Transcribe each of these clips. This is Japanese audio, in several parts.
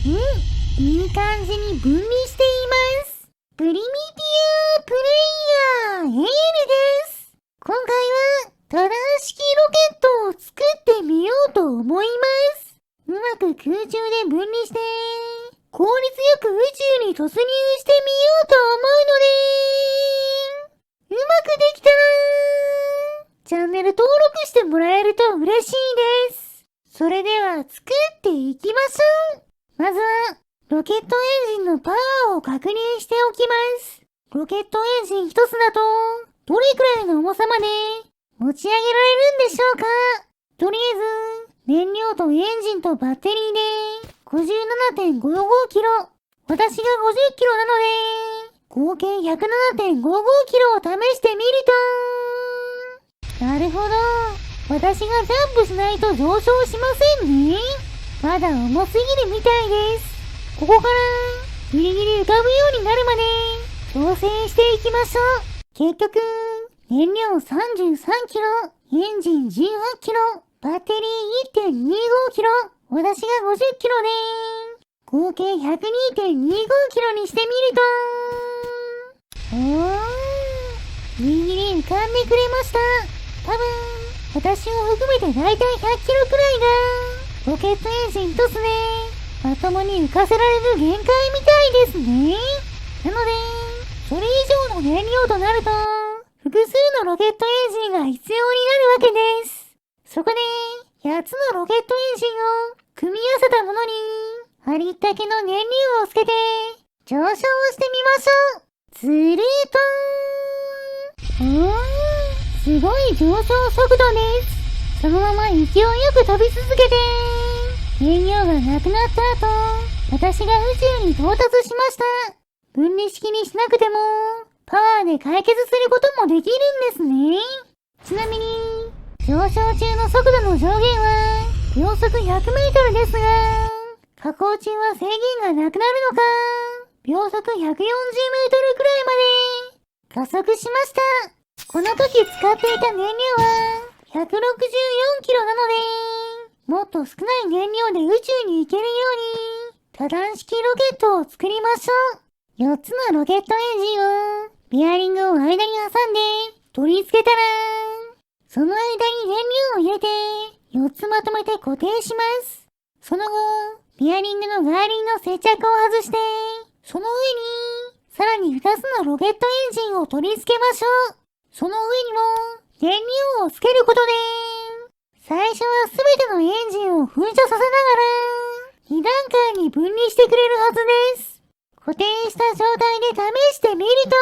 いい感じに分離しています。プリミティアプレイヤーエールです。今回は多段式ロケットを作ってみようと思います。うまく空中で分離して効率よく宇宙に突入してみようと思うので、うまくできたらチャンネル登録してもらえると嬉しいです。それでは作っていきましょう。まずはロケットエンジンのパワーを確認しておきます。ロケットエンジン一つだとどれくらいの重さまで持ち上げられるんでしょうか。とりあえず燃料とエンジンとバッテリーで 57.55 キロ、私が50キロなので合計 107.55 キロを試してみると、なるほど、私がジャンプしないと上昇しませんね。まだ重すぎるみたいです。ここからギリギリ浮かぶようになるまで調整していきましょう。結局燃料33キロ、エンジン18キロ、バッテリー 1.25 キロ、私が50キロで合計 102.25 キロにしてみると、ギリギリ浮かんでくれました。多分私を含めてだいたい100キロくらいがロケットエンジン一つでまともに浮かせられる限界みたいですね。なのでそれ以上の燃料となると複数のロケットエンジンが必要になるわけです。そこで8つのロケットエンジンを組み合わせたものにありったけの燃料をつけて上昇してみましょう。すると、すごい上昇速度です。そのまま勢いよく飛び続けて燃料がなくなった後、私が宇宙に到達しました。分離式にしなくてもパワーで解決することもできるんですね。ちなみに上昇中の速度の上限は秒速100メートルですが、下降中は制限がなくなるのか秒速140メートルくらいまで加速しました。この時使っていた燃料は164キロなので、もっと少ない燃料で宇宙に行けるように多段式ロケットを作りましょう。4つのロケットエンジンをベアリングを間に挟んで取り付けたら、その間に燃料を入れて4つまとめて固定します。その後ベアリングのガーリンの接着を外して、その上にさらに2つのロケットエンジンを取り付けましょう。その上にも燃料をつけることで、最初はすべてのエンジンを噴射させながら2段階に分離してくれるはずです。固定した状態で試してみると、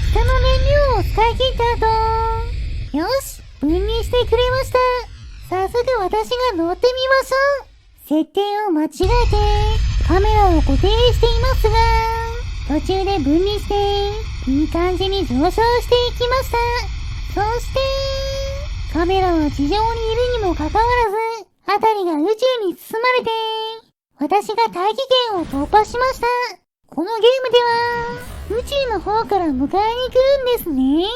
下の燃料を使い切った後、よし、分離してくれました。早速私が乗ってみましょう。設定を間違えてカメラを固定していますが、途中で分離していい感じに上昇していきました。そしてカメラは地上にいるにもかかわらず、辺りが宇宙に包まれて私が大気圏を突破しました。このゲームでは宇宙の方から迎えに来るんですね。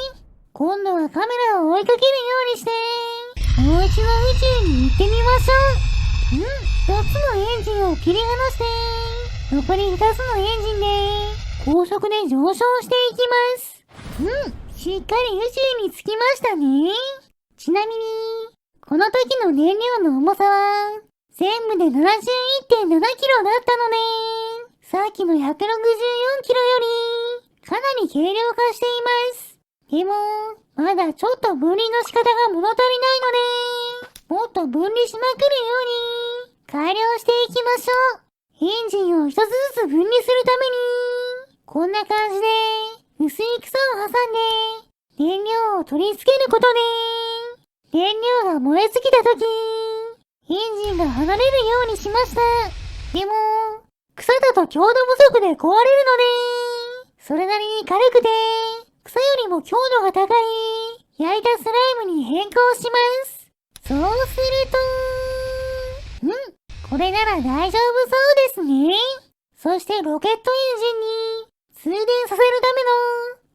今度はカメラを追いかけるようにしてもう一度宇宙に行ってみましょう。4つのエンジンを切り離して残り2つのエンジンで高速で上昇していきます。しっかり宇宙に着きましたね。ちなみにこの時の燃料の重さは全部で 71.7 キロだったので、さっきの164キロよりかなり軽量化しています。でもまだちょっと分離の仕方が物足りないので、もっと分離しまくるように改良していきましょう。エンジンを一つずつ分離するためにこんな感じで薄い草を挟んで燃料を取り付けることで、燃料が燃え尽きた時エンジンが離れるようにしました。でも草だと強度不足で壊れるので、それなりに軽くて草よりも強度が高い焼いたスライムに変更します。そうすると、これなら大丈夫そうですね。そしてロケットエンジンに通電させるための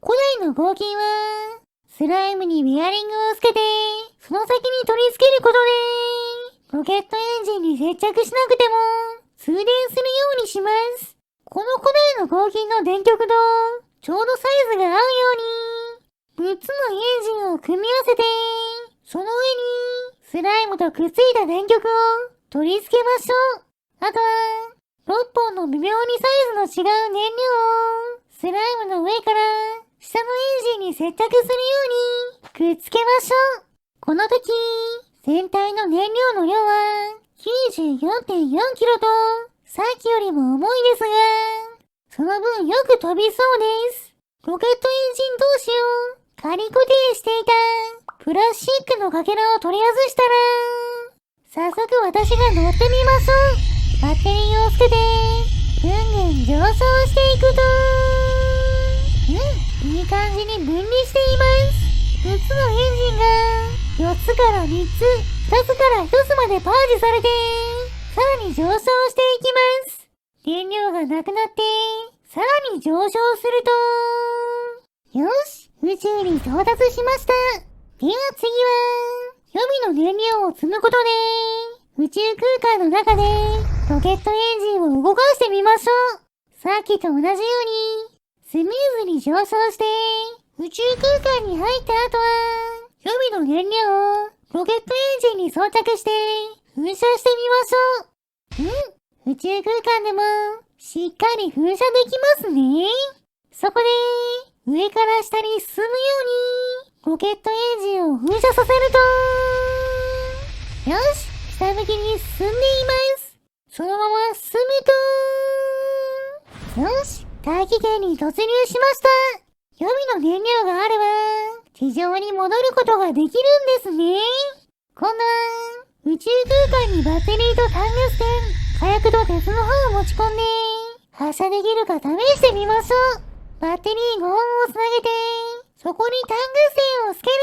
古代の合金はスライムにベアリングをつけてその先に取り付けることでロケットエンジンに接着しなくても通電するようにします。この古代の合金の電極とちょうどサイズが合うように、6つのエンジンを組み合わせて、その上にスライムとくっついた電極を取り付けましょう。あとは、6本の微妙にサイズの違う燃料をスライムの上から下のエンジンに接着するようにくっつけましょう。この時、全体の燃料の量は 94.4 キロとさっきよりも重いですが、その分よく飛びそうです。ロケットエンジン同士を仮固定していたプラスチックのかけらを取り外したら、早速私が乗ってみましょう。バッテリーをつけて、ぐんぐん上昇していくと、いい感じに分離しています。6つのエンジンが4つから3つ、2つから1つまでパージされて、さらに上昇していきます。燃料がなくなって、さらに上昇すると、よし、宇宙に到達しました。では次は、予備の燃料を積むことで、宇宙空間の中でロケットエンジンを動かしてみましょう。さっきと同じように、スムーズに上昇して、宇宙空間に入った後は、予備の燃料をロケットエンジンに装着して、噴射してみましょう。宇宙空間でも、しっかり噴射できますね。そこで、上から下に進むように、ロケットエンジンを噴射させると、よし、下向きに進んでいます。そのまま進むと、よし、大気圏に突入しました。予備の燃料があれば、地上に戻ることができるんですね。今度は、宇宙空間にバッテリーとタングステン、火薬と鉄の刃を持ち込んで、発射できるか試してみましょう。バッテリー5本をつなげて、そこにタングステンをつける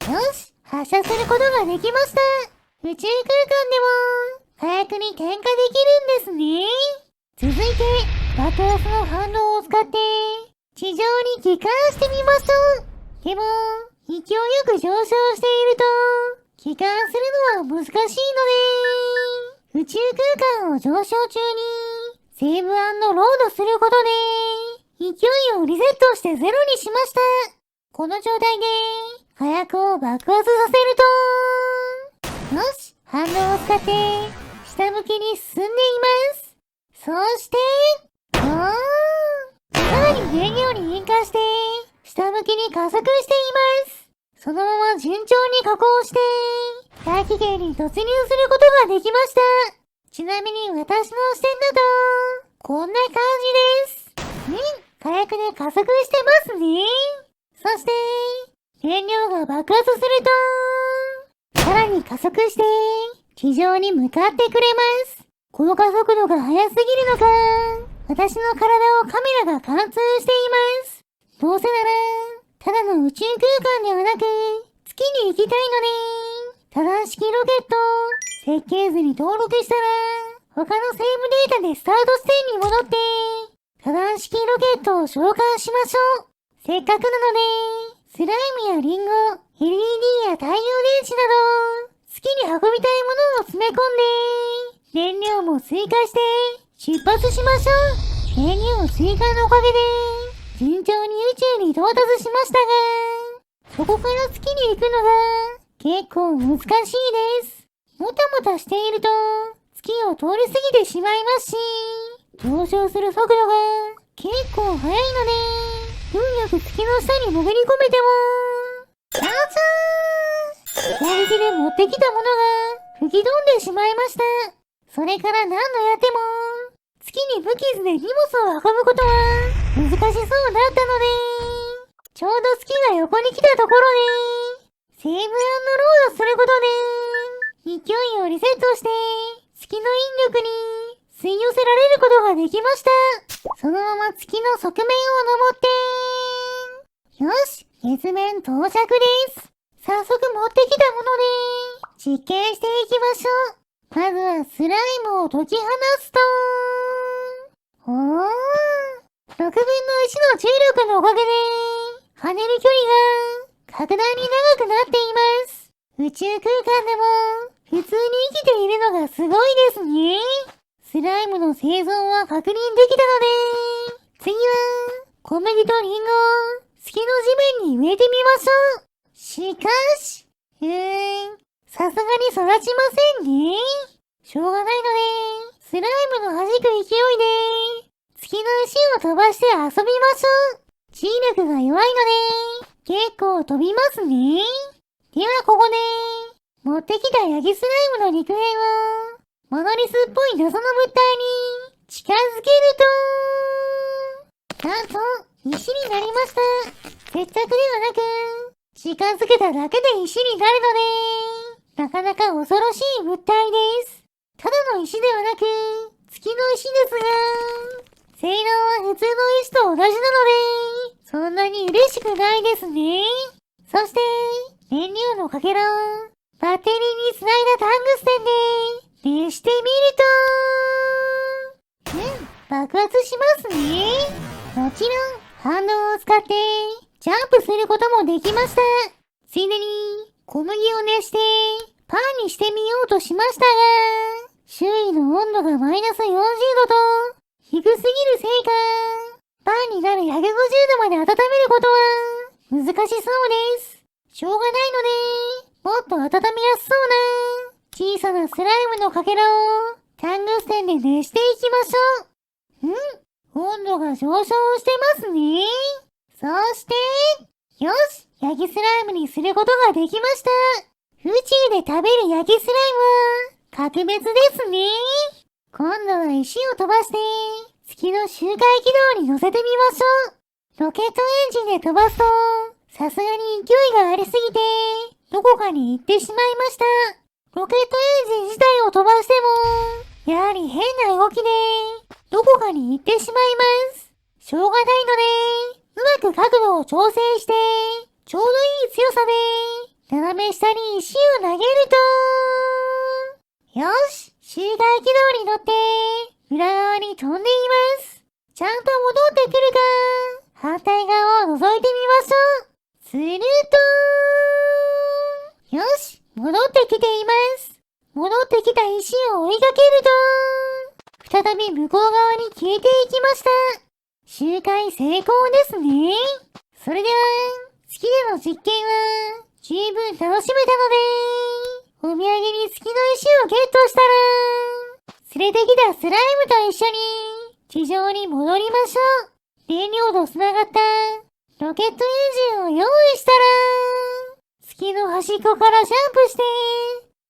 と、よし、発射することができました。宇宙空間でも、火薬に点火できるんですね。続いて、爆発の反動を使って、地上に帰還してみましょう。でも、勢いよく上昇していると、帰還するのは難しいので、宇宙空間を上昇中に、セーブ&ロードすることで、勢いをリセットしてゼロにしました。この状態で、火薬を爆発させると、よし、反動を使って、下向きに進んでいます。そして、さらに燃料に引火して、下向きに加速しています。そのまま順調に下降して、大気圏に突入することができました。ちなみに私の視点だと、こんな感じです。火薬で加速してますね。そして、燃料が爆発すると、さらに加速して、地上に向かってくれます。この加速度が速すぎるのか、私の体をカメラが貫通しています。どうせなら、ただの宇宙空間ではなく、月に行きたいので、多段式ロケットを設計図に登録したら、他のセーブデータでスタート地点に戻って、多段式ロケットを召喚しましょう。せっかくなので、スライムやリンゴ、LED や太陽電池など、月に運びたいものを詰め込んで、燃料も追加して出発しましょう。燃料追加のおかげで、順調に宇宙に到達しましたが、そこから月に行くのが結構難しいです。もたもたしていると、月を通り過ぎてしまいますし、上昇する速度が結構速いので、運よく月の下に潜り込めても、攻撃で持ってきたものが吹き飛んでしまいました。それから何度やっても、月に無傷で荷物を運ぶことは難しそうだったので、ちょうど月が横に来たところで、セーブ&ロードすることで、勢いをリセットして、月の引力に吸い寄せられることができました。そのまま月の側面を登って、よし、月面到着です。早速持ってきたもので、実験していきましょう。まずはスライムを解き放つと、6分の1の重力のおかげで、跳ねる距離が格段に長くなっています。宇宙空間でも、普通に生きているのがすごいですね。スライムの生存は確認できたので、次は、小麦とリンゴを月の地面に植えてみましょう。しかし、さすがに育ちませんね。しょうがないので、スライムの弾く勢いで、月の石を飛ばして遊びましょう。知力が弱いので、結構飛びますね。ではここで、持ってきたヤギスライムの肉片を、モノリスっぽい謎の物体に近づけると、なんと、石になりました。接着ではなく、近づけただけで石になるので、なかなか恐ろしい物体です。ただの石ではなく、月の石ですが、性能は普通の石と同じなので、そんなに嬉しくないですね。そして、燃料のかけらをバッテリーにつないだタングステンで熱してみると、爆発しますね。もちろん、反動を使ってジャンプすることもできました。ついでに、小麦を熱してパンにしてみようとしましたが、周囲の温度がマイナス40度と低すぎるせいか、パンになる150度まで温めることは難しそうです。しょうがないので、もっと温めやすそうな小さなスライムのかけらをタングステンで熱していきましょう。温度が上昇してますね。そして、よし、ヤギスライムにすることができました。宇宙で食べるヤギスライムは格別ですね。今度は石を飛ばして月の周回軌道に乗せてみましょう。ロケットエンジンで飛ばすと、さすがに勢いがありすぎて、どこかに行ってしまいました。ロケットエンジン自体を飛ばしても、やはり変な動きで、どこかに行ってしまいます。しょうがないので、うまく角度を調整して、ちょうどいい強さで、斜め下に石を投げると、よし、周回軌道に乗って、裏側に飛んでいます。ちゃんと戻ってくるか、反対側を覗いてみましょう。すると、よし、戻ってきています。戻ってきた石を追いかけると、再び向こう側に消えていきました。周回成功ですね。それでは、月での実験は十分楽しめたので、お土産に月の石をゲットしたら、連れてきたスライムと一緒に地上に戻りましょう。燃料と繋がったロケットエンジンを用意したら、月の端っこからジャンプして、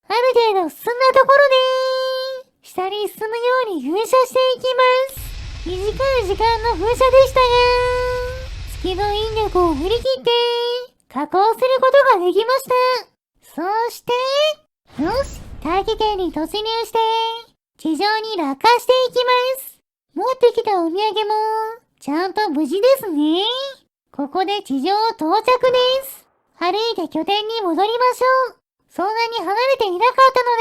ある程度進んだところで、下に進むように噴射していきます。短い時間の噴射でしたが、月の引力を振り切って、加工することができました。そして、よし、大気圏に突入して、地上に落下していきます。持ってきたお土産も、ちゃんと無事ですね。ここで地上到着です。歩いて拠点に戻りましょう。そんなに離れていなかったの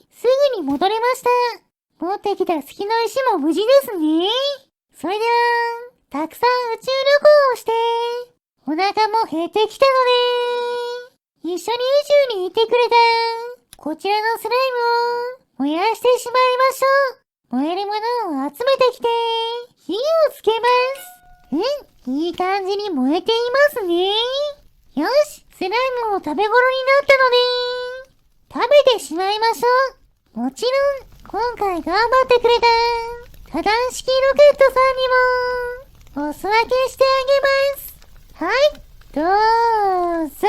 で、すぐに戻れました。持ってきた月の石も無事ですね。それでは、たくさん宇宙旅行をして、お腹も減ってきたので、一緒に宇宙に行ってくれた、こちらのスライムを燃やしてしまいましょう。燃えるものを集めてきて、火をつけます。いい感じに燃えていますね。よし、スライムも食べ頃になったので、食べてしまいましょう。もちろん、今回頑張ってくれた多段式ロケットさんにもお裾分けしてあげます。はい、どうぞ。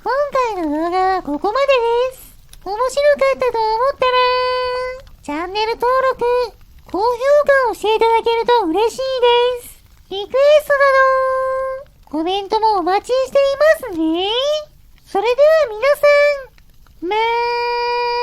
今回の動画はここまでです。面白かったと思ったらチャンネル登録、高評価をしていただけると嬉しいです。リクエストなどコメントもお待ちしていますね。それでは皆さん、まー